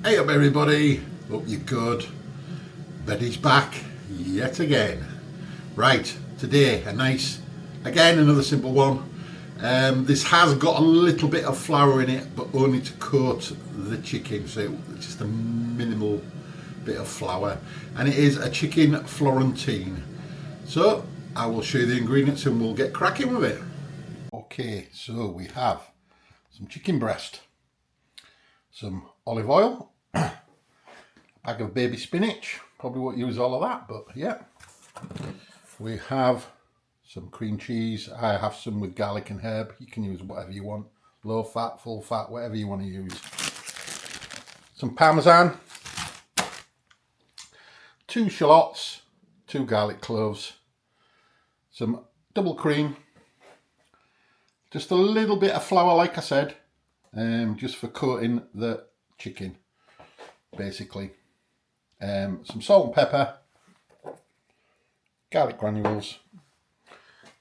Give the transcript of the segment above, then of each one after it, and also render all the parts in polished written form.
Hey up everybody, hope you're good. Betty's back yet again. Right, today another simple one. This has got a little bit of flour in it, but only to coat the chicken, so it's just a minimal bit of flour. And it is a chicken Florentine. So I will show you the ingredients and we'll get cracking with it. Okay, so we have some chicken breast, some olive oil, a bag of baby spinach, probably won't use all of that, but yeah. We have some cream cheese. I have some with garlic and herb. You can use whatever you want, low fat, full fat, whatever you want to use. Some parmesan, 2 shallots, 2 garlic cloves, some double cream, just a little bit of flour like I said, just for coating the chicken basically. Some salt and pepper, garlic granules,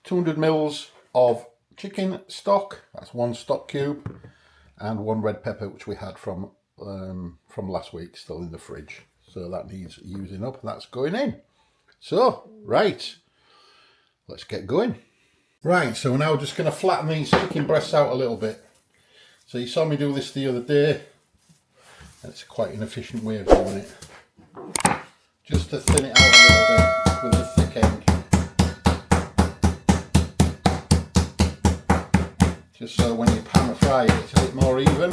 200 mils of chicken stock, that's 1 stock cube, and 1 red pepper which we had from last week, still in the fridge, so that needs using up. That's going in. So right, let's get going. Right, so we're now just going to flatten these chicken breasts out a little bit. So you saw me do this the other day. It's quite an efficient way of doing it. Just to thin it out a little bit with the thick end. Just so when you pan fry it, it's a bit more even.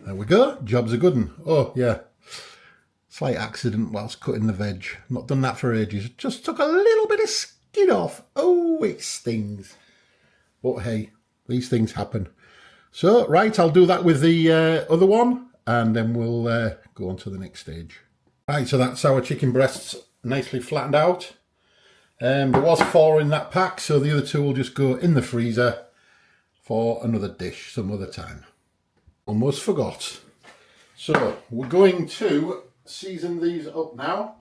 There we go, job's a good one. Oh yeah, slight accident whilst cutting the veg. Not done that for ages. Just took a little bit of skin off. Oh, it stings. But hey, these things happen. So right, I'll do that with the other one and then we'll go on to the next stage. Right, so that's our chicken breasts nicely flattened out. There was 4 in that pack, so the other 2 will just go in the freezer for another dish some other time. Almost forgot. So we're going to season these up now.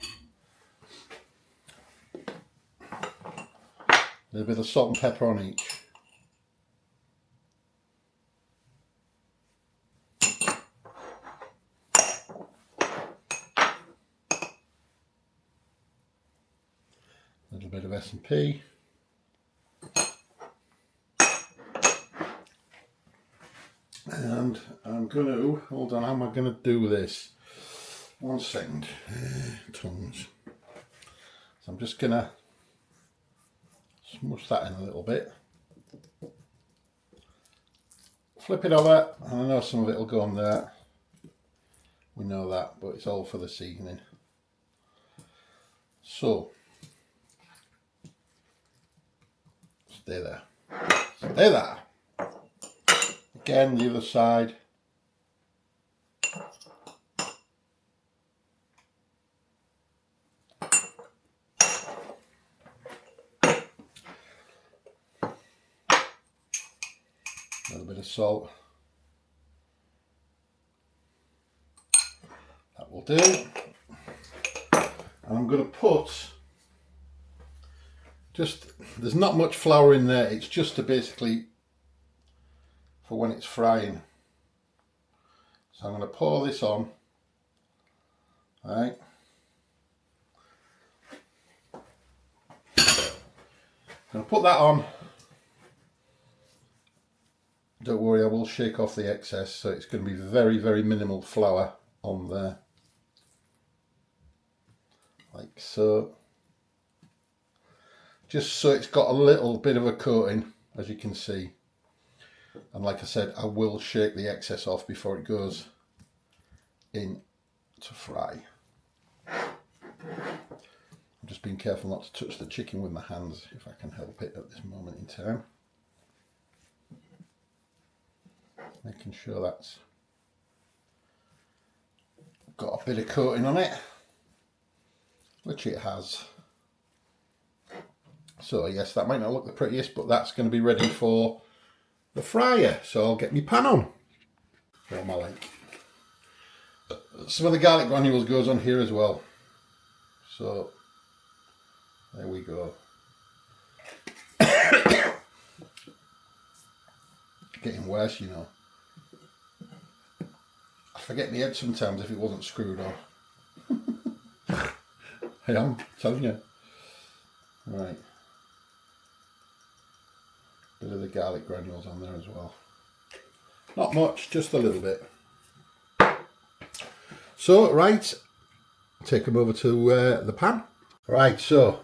A little bit of salt and pepper on each. A little bit of S&P. And I'm going to, hold on, how am I going to do this? 1 second. Tongs. So I'm just going to smush that in a little bit. Flip it over, and I know some of it will go on there. We know that, but it's all for the seasoning. So, stay there. Stay there. Again, the other side. A little bit of salt. That will do. And I'm going to put there's not much flour in there, it's just to basically for when it's frying. So I'm going to pour this on. Right. I'm going to put that on. Don't worry, I will shake off the excess, so it's going to be very, very minimal flour on there. Like so. Just so it's got a little bit of a coating, as you can see. And like I said, I will shake the excess off before it goes in to fry. I'm just being careful not to touch the chicken with my hands if I can help it at this moment in time. Making sure that's got a bit of coating on it, which it has. So yes, that might not look the prettiest, but that's going to be ready for the fryer. So I'll get my pan on. What am I like? some of the garlic granules goes on here as well. So there we go. Getting worse, you know. I forget my head sometimes if it wasn't screwed on. I am telling you. Right. Bit of the garlic granules on there as well. Not much, just a little bit. So, right, take them over to the pan. Right, so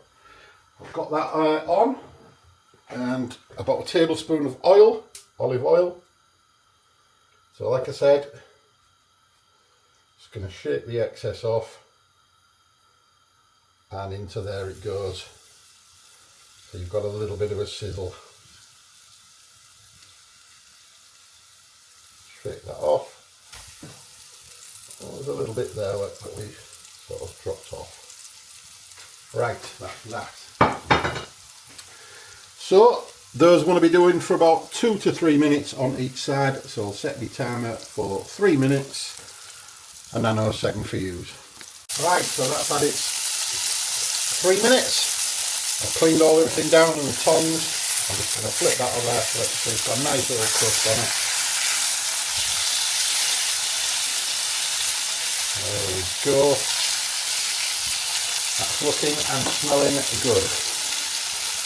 I've got that on, and about a tablespoon of oil, olive oil. So like I said, just going to shake the excess off, and into there it goes. So you've got a little bit of a sizzle. Shake that off. Oh, there's a little bit there that we sort of dropped off. Right, that's that. So those want to be doing for about 2 to 3 minutes on each side. So I'll set the timer for 3 minutes and then I'll second for use. Right, so that's had its 3 minutes. I've cleaned all everything down with the tongs. I'm just going to flip that over there so it's got a nice little crust on it. There we go. That's looking and smelling good.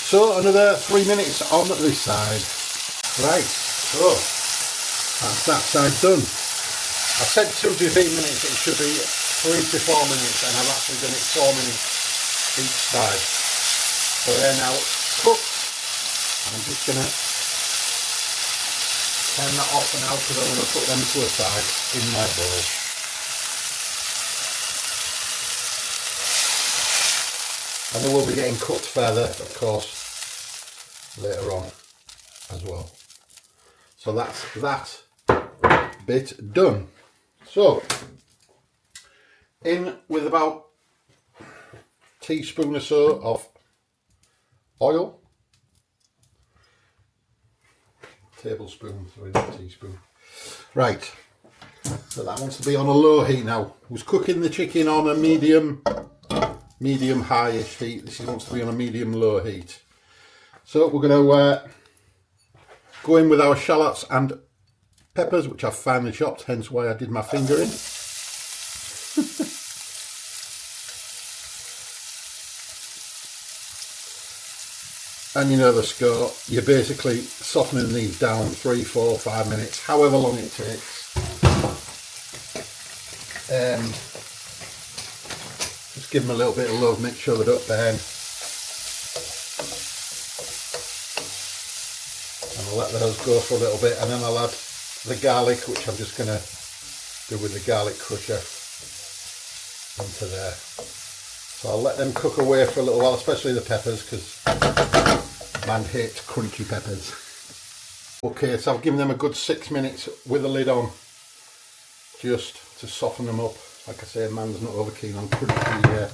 So another 3 minutes on this side. Right, so that's that side done. I said 2 to 3 minutes, it should be 3 to 4 minutes, and I've actually done it 4 minutes each side. So they're now cooked. I'm just going to turn that off for now because I'm going to put them to a side in my bowl. And they will be getting cooked further, of course, later on as well. So that's that bit done. So, in with about a teaspoon or so of oil. Tablespoon, sorry, not teaspoon. Right, so that wants to be on a low heat now. I was cooking the chicken on a medium high-ish heat. This wants to be on a medium-low heat. So we're going to go in with our shallots and peppers, which I've finely chopped, hence why I did my finger in. And you know the score, you're basically softening these down 3, 4, 5 minutes, however long it takes. Just give them a little bit of love, make sure they don't burn. And I'll let those go for a little bit, and then I'll add the garlic, which I'm just going to do with the garlic crusher into there. So I'll let them cook away for a little while, especially the peppers, because man hates crunchy peppers. Okay, so I've given them a good 6 minutes with the lid on, just to soften them up. Like I say, man's not over keen on crunchy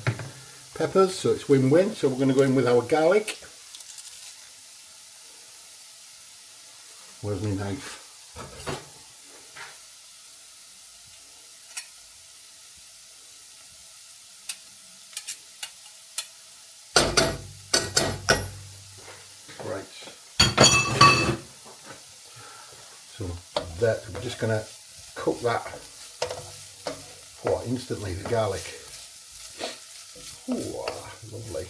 peppers, so it's win-win. So we're going to go in with our garlic. Where's my knife? Right. So that we're just going to cook that. Oh, instantly the garlic. Oh, lovely.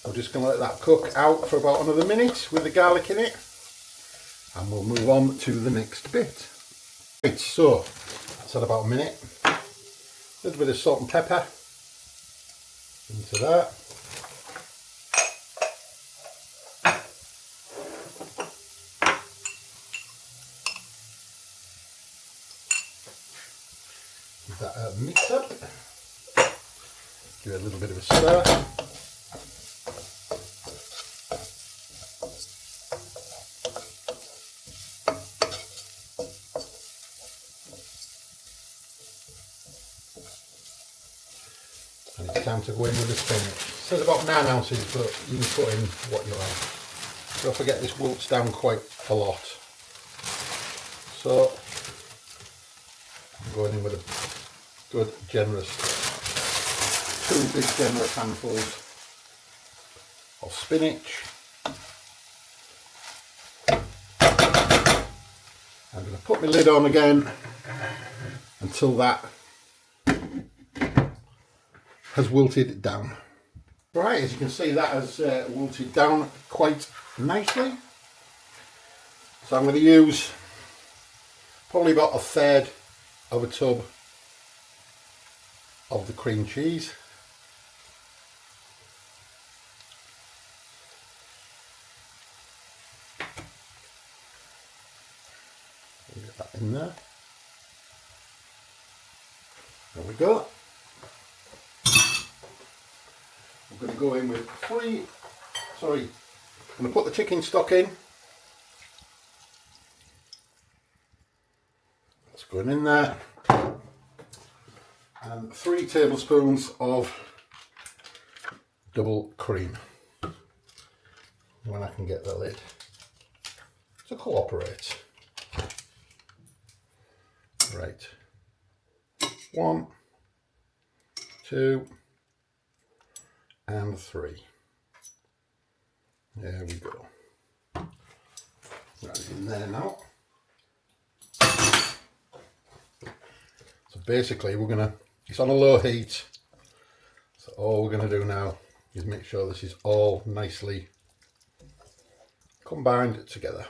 We're just going to let that cook out for about another minute with the garlic in it, and we'll move on to the next bit. Right, so that's at about a minute. A little bit of salt and pepper into that. Give that a mix up. Give it a little bit of a stir. And it's time to go in with the spinach. It says about 9 ounces, but you can put in what you like. Don't forget this wilts down quite a lot. So I'm going in with good generous, 2 big generous handfuls of spinach. I'm going to put my lid on again until that has wilted down. Right, as you can see, that has wilted down quite nicely. So I'm going to use probably about 1/3 of a tub of the cream cheese. Get that in there. There we go. I'm going to go in with I'm going to put the chicken stock in. That's going in there. And 3 tablespoons of double cream. When I can get the lid to cooperate. Right. 1, 2, and 3. There we go. That's in there now. So basically it's on a low heat. So all we're going to do now is make sure this is all nicely combined together.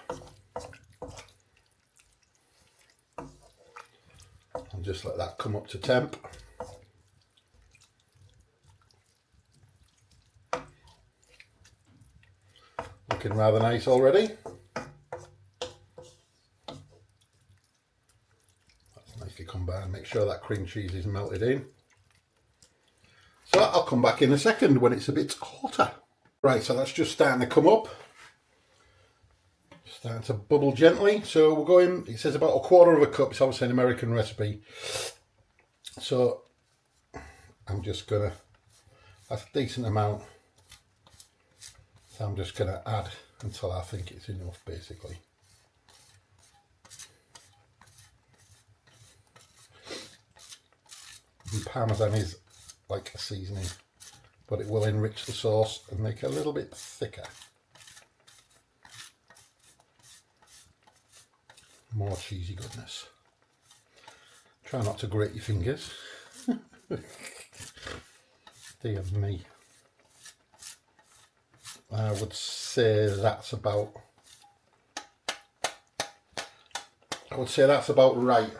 And just let that come up to temp. Looking rather nice already. That's nicely combined. Make sure that cream cheese is melted in. So I'll come back in a second when it's a bit hotter. Right, so that's just starting to come up. Starting to bubble gently. So we're going, it says about 1/4 cup. It's obviously an American recipe. So I'm just gonna, that's a decent amount. So I'm just gonna add until I think it's enough, basically. The Parmesan is like a seasoning, but it will enrich the sauce and make it a little bit thicker. More cheesy goodness. Try not to grate your fingers. Dear me. I would say that's about right.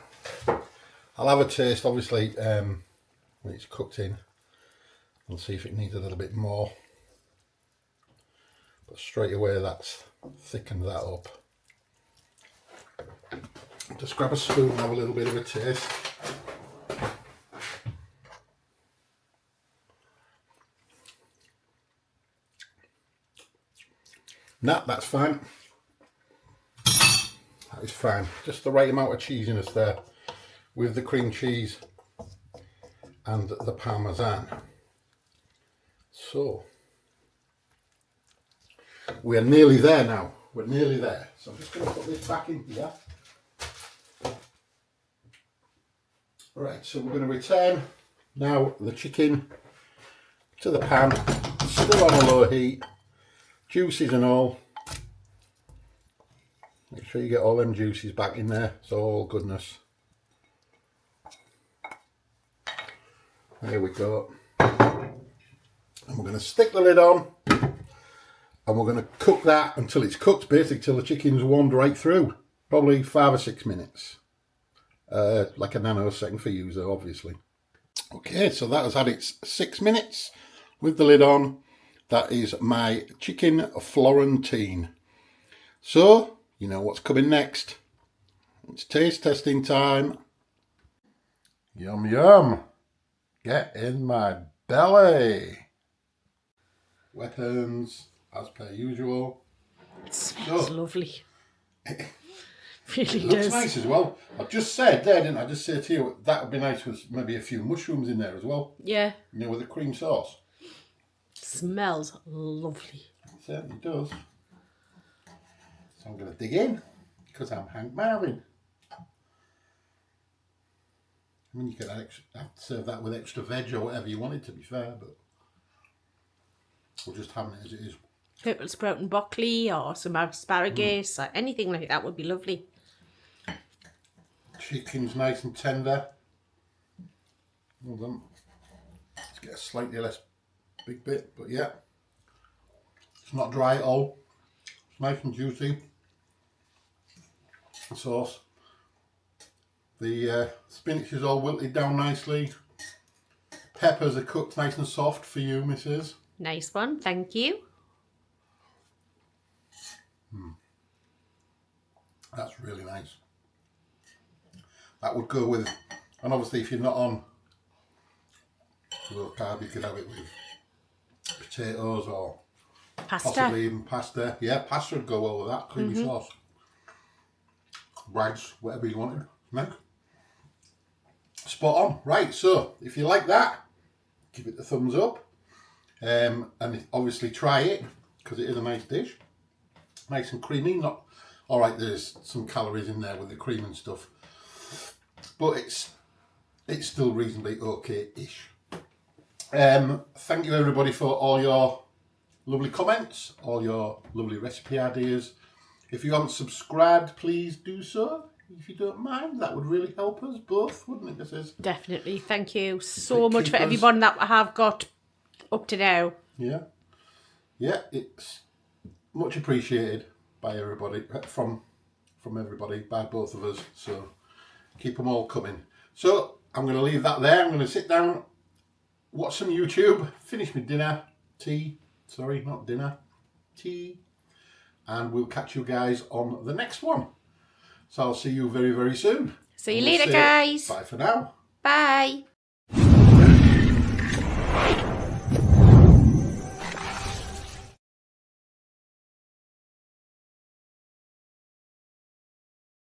I'll have a taste, obviously, when it's cooked in, and see if it needs a little bit more. But straight away that's thickened that up. Just grab a spoon and have a little bit of a taste. Nah, that's fine. That is fine. Just the right amount of cheesiness there with the cream cheese and the Parmesan. So we're nearly there now. We're nearly there. So I'm just going to put this back in here. Right, so we're going to return now the chicken to the pan, still on a low heat, juices and all. Make sure you get all them juices back in there, so all goodness. There we go. And we're going to stick the lid on and we're going to cook that until it's cooked, basically till the chicken's warmed right through. Probably 5 or 6 minutes. Like a nanosecond for you, though, obviously. Okay, so that has had its 6 minutes with the lid on. That is my chicken Florentine. So, you know what's coming next. It's taste testing time. Yum, yum. Get in my belly. Weapons, as per usual. It smells lovely. Really It looks does. nice as well. I just said there, didn't I? Just say to you, that would be nice with maybe a few mushrooms in there as well. Yeah. You know, with the cream sauce. Smells lovely. It certainly does. So I'm going to dig in, because I'm Hank Marvin. I mean, you could have to serve that with extra veg or whatever you wanted, to be fair, but we're just having it as it is. Purple sprout and broccoli or some asparagus or anything like that would be lovely. Chicken's nice and tender. Hold on. Let's get a slightly less big bit, but yeah. It's not dry at all. It's nice and juicy. The sauce. The spinach is all wilted down nicely. Peppers are cooked nice and soft for you, Mrs. Nice one, thank you. That's really nice. That would go with, and obviously if you're not on low carb, you could have it with potatoes or Pasta. possibly even pasta. Yeah, pasta would go well with that, creamy sauce. Rice, whatever you wanted. Nice. Spot on. Right, so if you like that, give it the thumbs up. And obviously try it, because it is a nice dish. Nice and creamy. Not alright, there's some calories in there with the cream and stuff. But it's still reasonably okay-ish. Thank you everybody for all your lovely comments, all your lovely recipe ideas. If you haven't subscribed, please do so. If you don't mind, that would really help us both, wouldn't it, Mrs? Definitely, thank you so much for everyone that I have got up to now. Yeah. Yeah, it's much appreciated by everybody, from everybody, by both of us. So keep them all coming. So I'm going to leave that there. I'm going to sit down, watch some YouTube, finish my dinner, tea. Sorry, not dinner, tea. And we'll catch you guys on the next one. So I'll see you very, very soon. See you later, guys. Bye for now. Bye.